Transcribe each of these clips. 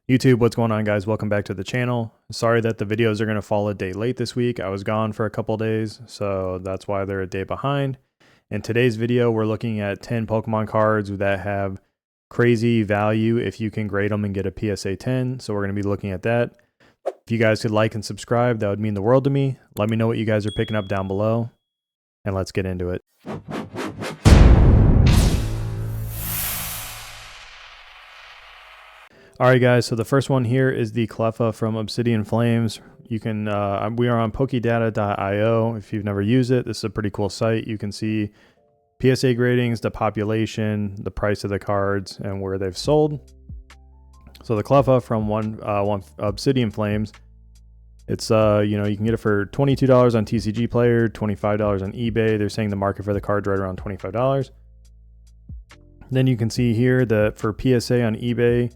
YouTube, what's going on, guys? Welcome back to the channel. Sorry that the videos are going to fall a day late this week. I was gone for a couple days, so that's why they're a day behind. In today's video, we're looking at 10 Pokemon cards that have crazy value if you can grade them and get a PSA 10. So we're going to be looking at that. If you guys could like and subscribe, that would mean the world to me. Let me know what you guys are picking up down below, and let's get into it. Alright guys, so the first one here is the Cleffa from Obsidian Flames. You can, we are on Pokedata.io. If you've never used it, this is a pretty cool site. You can see PSA gradings, the population, the price of the cards, and where they've sold. So the Cleffa from one Obsidian Flames, it's you can get it for $22 on TCG Player, $25 on eBay. They're saying the market for the card's right around $25. Then you can see here that for PSA on eBay,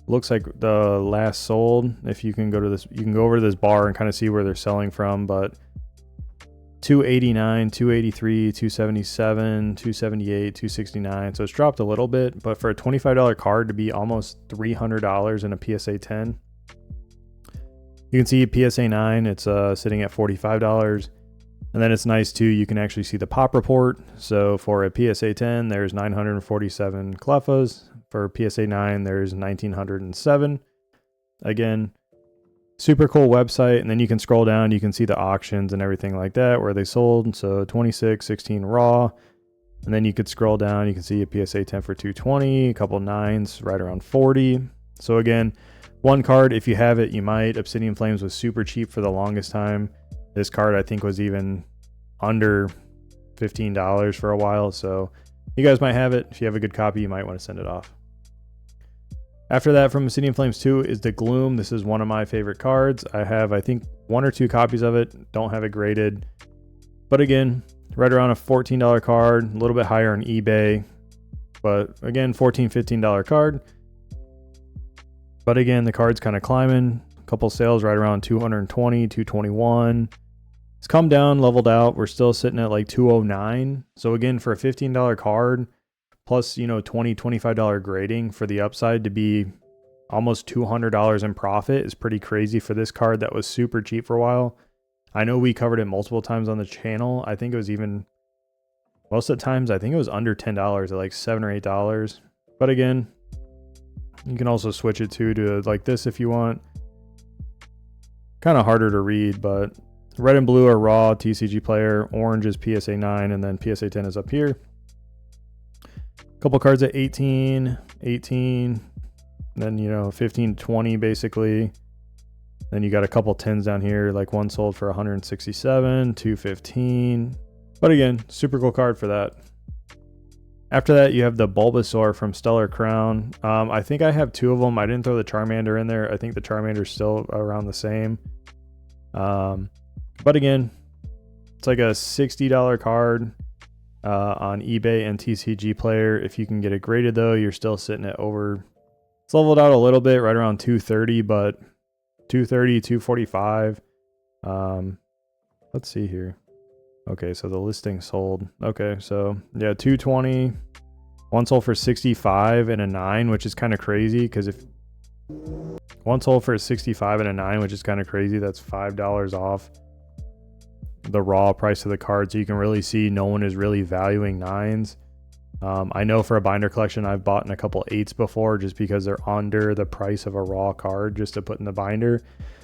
looks like the last sold. If you can go to this, you can go over to this bar and kind of see where they're selling from, but 289, 283, 277, 278, 269. So it's dropped a little bit, but for a $25 card to be almost $300 in a PSA 10. You can see PSA 9, it's sitting at $45. And then it's nice too, you can actually see the pop report. So for a PSA 10, there's 947 Cleffas. For PSA 9, there's 1907. Again, super cool website. And then you can scroll down, you can see the auctions and everything like that, where they sold. So 26, 16 raw. And then you could scroll down, you can see a PSA 10 for 220, a couple 9s right around 40. So again, one card, if you have it, you might. Obsidian Flames was super cheap for the longest time. This card, I think, was even under $15 for a while. So you guys might have it. If you have a good copy, you might want to send it off. After that, from Obsidian Flames 2 is the Gloom. This is one of my favorite cards. I have, I think, 1 or 2 copies of it. Don't have it graded. But again, right around a $14 card, a little bit higher on eBay. But again, $14, $15 card. But again, the card's kind of climbing. A couple sales right around 220, 221. It's come down, leveled out. We're still sitting at like 209. So again, for a $15 card, plus, $20, $25 grading for the upside to be almost $200 in profit is pretty crazy for this card that was super cheap for a while. I know we covered it multiple times on the channel. I think it was even, most of the times, I think it was under $10 at like $7 or $8. But again, you can also switch it to like this if you want. Kind of harder to read, but red and blue are raw TCG Player, orange is PSA 9, and then PSA 10 is up here. Couple cards at 18, then 15, 20 basically. Then you got a couple 10s down here, like one sold for 167, 215. But again, super cool card for that. After that, you have the Bulbasaur from Stellar Crown. I think I have 2 of them. I didn't throw the Charmander in there. I think the Charmander's still around the same. But again, it's like a $60 card. On eBay and TCG Player. If you can get it graded though, you're still sitting at over, it's leveled out a little bit, right around 230, but 230, 245. Let's see here. Okay, so the listing sold. Okay, so yeah, 220. One sold for 65 and a 9, which is kind of crazy because if one sold for 65 and a 9, which is kind of crazy, that's $5 off the raw price of the card, so you can really see no one is really valuing 9s. I know for a binder collection I've bought in a couple 8s before just because they're under the price of a raw card just to put in the binder.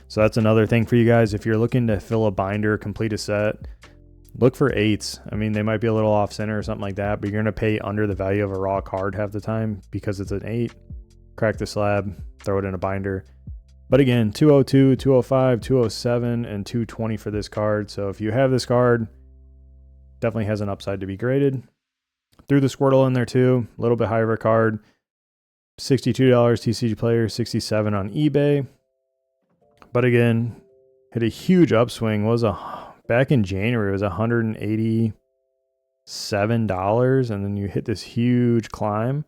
So that's another thing for you guys. If you're looking to fill a binder, complete a set, look for 8s. I mean, they might be a little off center or something like that, but you're going to pay under the value of a raw card half the time because it's an 8. Crack the slab, throw it in a binder. But again, 202, 205, 207, and 220 for this card. So if you have this card, definitely has an upside to be graded. Threw the Squirtle in there too, a little bit higher of a card. $62 TCG Player, 67 on eBay. But again, hit a huge upswing. Back in January, it was $187, and then you hit this huge climb.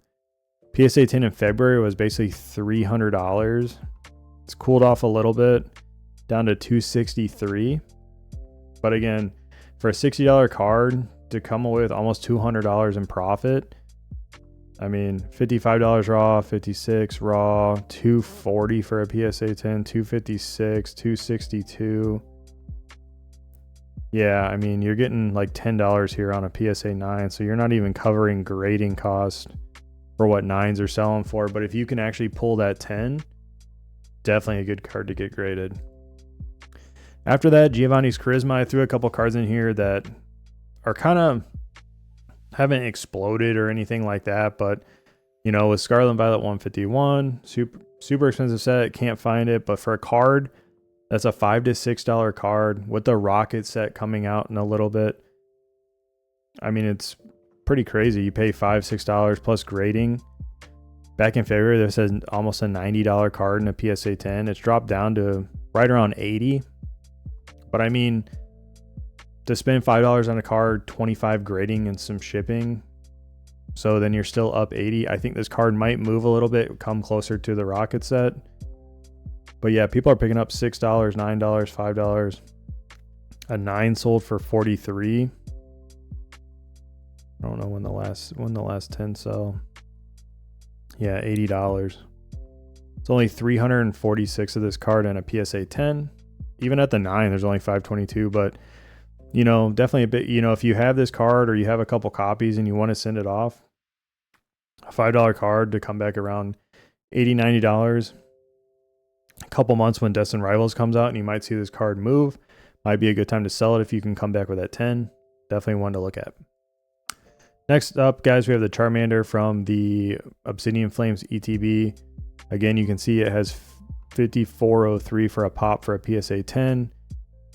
PSA 10 in February was basically $300. It's cooled off a little bit down to $263. But again, for a $60 card to come away with almost $200 in profit, I mean, $55 raw, 56 raw, 240 for a PSA 10, 256, 262. Yeah, I mean, you're getting like $10 here on a PSA 9, so you're not even covering grading cost for what 9s are selling for. But if you can actually pull that 10, definitely a good card to get graded. After that, Giovanni's Charisma. I threw a couple cards in here that are kind of haven't exploded or anything like that, but you know, with Scarlet and Violet 151, super expensive set, can't find it. But for a card that's a $5 to $6 card with the Rocket set coming out in a little bit, I mean, it's pretty crazy. You pay $5, $6 plus grading. Back in February, this is almost a $90 card in a PSA 10. It's dropped down to right around 80. But I mean, to spend $5 on a card, 25 grading and some shipping, so then you're still up 80. I think this card might move a little bit, come closer to the Rocket set. But yeah, people are picking up $6, $9, $5. A 9 sold for 43. I don't know when the last 10 sell. Yeah, $80. It's only 346 of this card in a PSA 10. Even at the 9, there's only 522, but you know, definitely a bit, you know, if you have this card or you have a couple copies and you want to send it off, a $5 card to come back around $80, $90. A couple months when Destined Rivals comes out and you might see this card move, might be a good time to sell it if you can come back with that 10. Definitely one to look at. Next up, guys, we have the Charmander from the Obsidian Flames ETB. Again, you can see it has 5403 for a pop for a PSA 10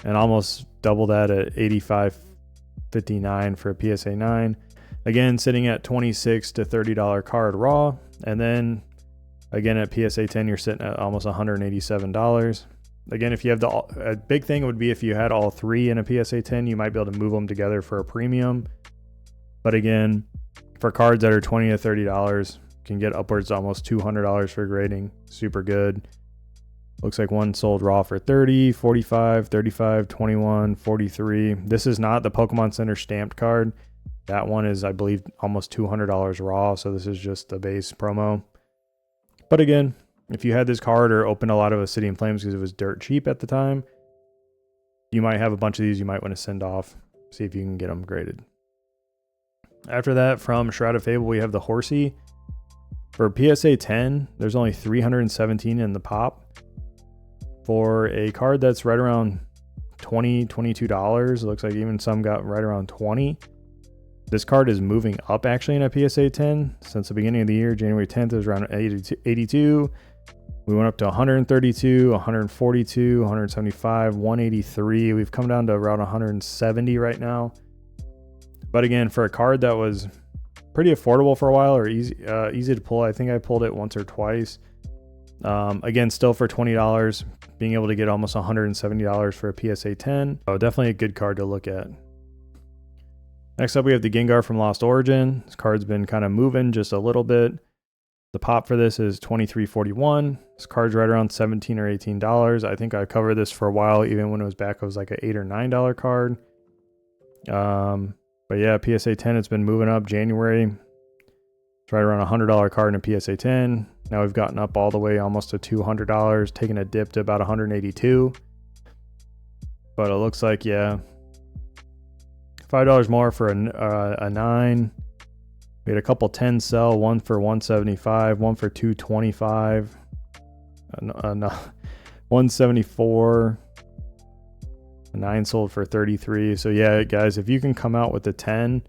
and almost double that at 85.59 for a PSA 9. Again, sitting at $26 to $30 card raw. And then again at PSA 10, you're sitting at almost $187. Again, if you have a big thing would be if you had all three in a PSA 10, you might be able to move them together for a premium. But again, for cards that are $20 to $30, you can get upwards to almost $200 for grading. Super good. Looks like one sold raw for 30, 45, 35, 21, 43. This is not the Pokemon Center stamped card. That one is, I believe, almost $200 raw. So this is just the base promo. But again, if you had this card or opened a lot of Obsidian Flames because it was dirt cheap at the time, you might have a bunch of these you might want to send off. See if you can get them graded. After that, from Shroud of Fable, we have the Horsey. For PSA 10, there's only 317 in the pop. For a card that's right around $20, $22, it looks like even some got right around 20. This card is moving up actually in a PSA 10 since the beginning of the year. January 10th, it was around 82. We went up to 132, 142, 175, 183. We've come down to around 170 right now. But again, for a card that was pretty affordable for a while or easy to pull, I think I pulled it once or twice. Again, still for $20, being able to get almost $170 for a PSA 10. So definitely a good card to look at. Next up, we have the Gengar from Lost Origin. This card's been kind of moving just a little bit. The pop for this is $23.41. This card's right around $17 or $18. I think I covered this for a while. Even when it was back, it was like an $8 or $9 card. But yeah, PSA 10, it's been moving up. January, it's right around $100 card in a PSA 10. Now we've gotten up all the way almost to $200, taking a dip to about $182. But it looks like, yeah, $5 more for a 9. We had a couple 10 sell, one for $175, one for $225, 174. A 9 sold for $33. So yeah, guys, if you can come out with the 10,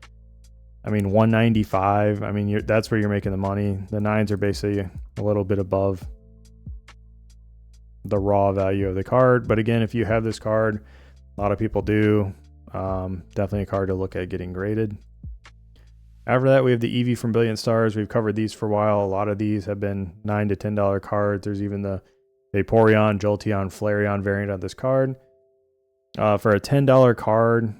I mean, $195. I mean, that's where you're making the money. The 9s are basically a little bit above the raw value of the card. But again, if you have this card, a lot of people do. Definitely a card to look at getting graded. After that, we have the Eevee from Brilliant Stars. We've covered these for a while. A lot of these have been $9 to $10 cards. There's even the Vaporeon, Jolteon, Flareon variant on this card. For a $10 card,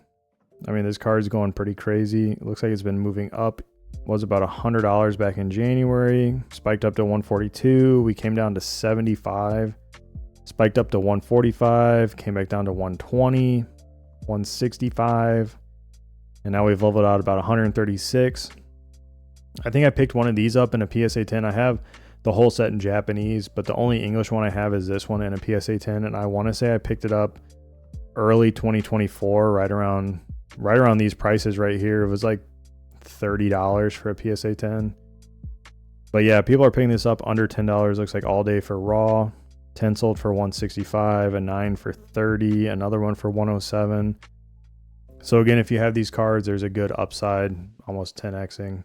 I mean, this card's going pretty crazy. It looks like it's been moving up. It was about $100 back in January. Spiked up to $142. We came down to $75. Spiked up to $145. Came back down to $120. $165. And now we've leveled out about $136. I think I picked one of these up in a PSA 10. I have the whole set in Japanese, but the only English one I have is this one in a PSA 10. And I want to say I picked it up early 2024, right around these prices right here. It was like $30 for a PSA 10. But yeah, people are picking this up under $10. Looks like all day for raw. 10 sold for $165, a 9 for $30, another one for $107. So again, if you have these cards, there's a good upside, almost 10xing.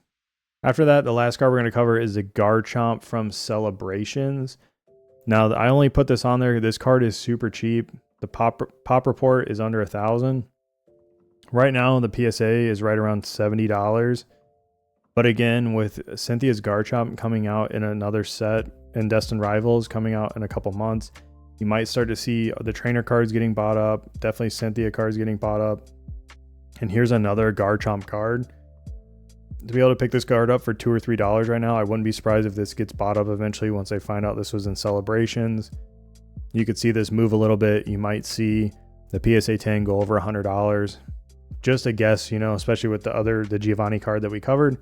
After that, the last card we're going to cover is the Garchomp from Celebrations. Now, I only put this on there. This card is super cheap. The pop report is under $1,000. Right now, the PSA is right around $70. But again, with Cynthia's Garchomp coming out in another set and Destined Rivals coming out in a couple months, you might start to see the trainer cards getting bought up. Definitely Cynthia cards getting bought up. And here's another Garchomp card. To be able to pick this card up for $2 or $3 right now, I wouldn't be surprised if this gets bought up eventually once they find out this was in Celebrations. You could see this move a little bit. You might see the PSA 10 go over $100. Just a guess, you know, especially with the Giovanni card that we covered.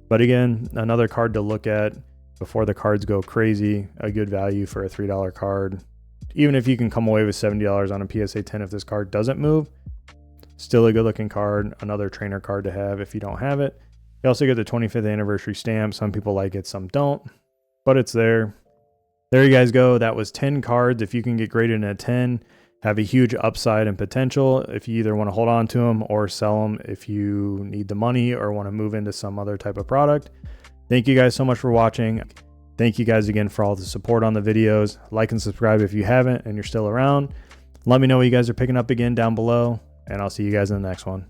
But again, another card to look at before the cards go crazy. A good value for a $3 card. Even if you can come away with $70 on a PSA 10 if this card doesn't move, still a good looking card. Another trainer card to have if you don't have it. You also get the 25th anniversary stamp. Some people like it, some don't, but it's there. There you guys go. That was 10 cards. If you can get graded in a 10, have a huge upside and potential if you either want to hold on to them or sell them if you need the money or want to move into some other type of product. Thank you guys so much for watching. Thank you guys again for all the support on the videos. Like and subscribe if you haven't and you're still around. Let me know what you guys are picking up again down below, and I'll see you guys in the next one.